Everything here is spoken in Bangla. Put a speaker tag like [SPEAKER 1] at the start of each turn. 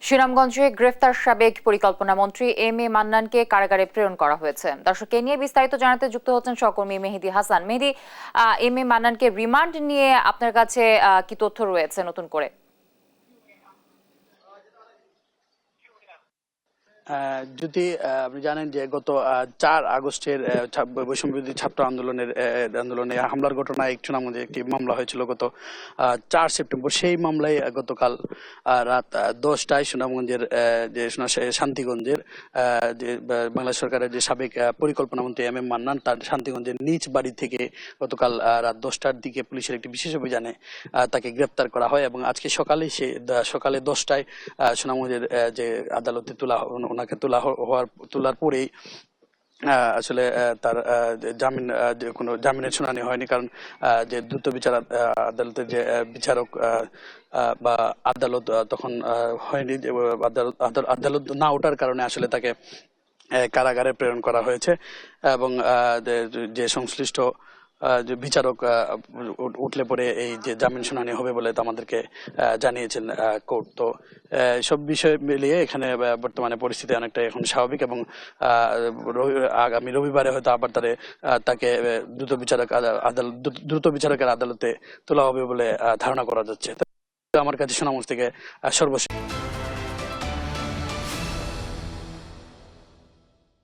[SPEAKER 1] সুনামগঞ্জে গ্রেফতার সাবেক পরিকল্পনা মন্ত্রী এম এ মান্নানকে কারাগারে প্রেরণ করা হয়েছে। দর্শক, এ নিয়ে বিস্তারিত জানাতে যুক্ত হচ্ছেন সহকর্মী মেহেদী হাসান। মেহেদী, এম এ মান্নানকে রিমান্ড নিয়ে আপনার কাছে কি তথ্য রয়েছে নতুন করে?
[SPEAKER 2] যদি আপনি জানেন যে গত 4 আগস্টের বৈষম্যবিরোধী ছাত্র আন্দোলনে হামলার ঘটনায় সুনামগঞ্জে একটি মামলা হয়েছিল গত 4 সেপ্টেম্বর। সেই মামলায় গতকাল রাত 10টায় সুনামগঞ্জের শান্তিগঞ্জের যে বাংলাদেশ সরকারের যে সাবেক পরিকল্পনা মন্ত্রী এম এম মান্নান তার শান্তিগঞ্জের নিজ বাড়ি থেকে গতকাল রাত 10টার দিকে পুলিশের একটি বিশেষ অভিযানে তাকে গ্রেপ্তার করা হয় এবং আজকে সকালে 10টায় সুনামগঞ্জের যে আদালতে ওনাকে তোলার পরেই আসলে তার কোনো জামিনের শুনানি হয়নি, কারণ যে দ্রুত বিচার আদালতের যে বিচারক বা আদালত তখন হয়নি। আদালত না ওঠার কারণে আসলে তাকে কারাগারে প্রেরণ করা হয়েছে এবং যে সংশ্লিষ্ট যে বিচারক উঠলে পরে এই যে জামিন শুনানি হবে বলে তো আমাদেরকে জানিয়েছেন কোর্ট। তো সব বিষয় মিলিয়ে এখানে বর্তমানে পরিস্থিতি অনেকটা এখন স্বাভাবিক এবং আগামী রবিবারে হয়তো আবার তাকে দ্রুত বিচারকের আদালতে তোলা হবে বলে ধারণা করা যাচ্ছে। আমার কাছে সুনামগঞ্জ থেকে সর্বশেষ।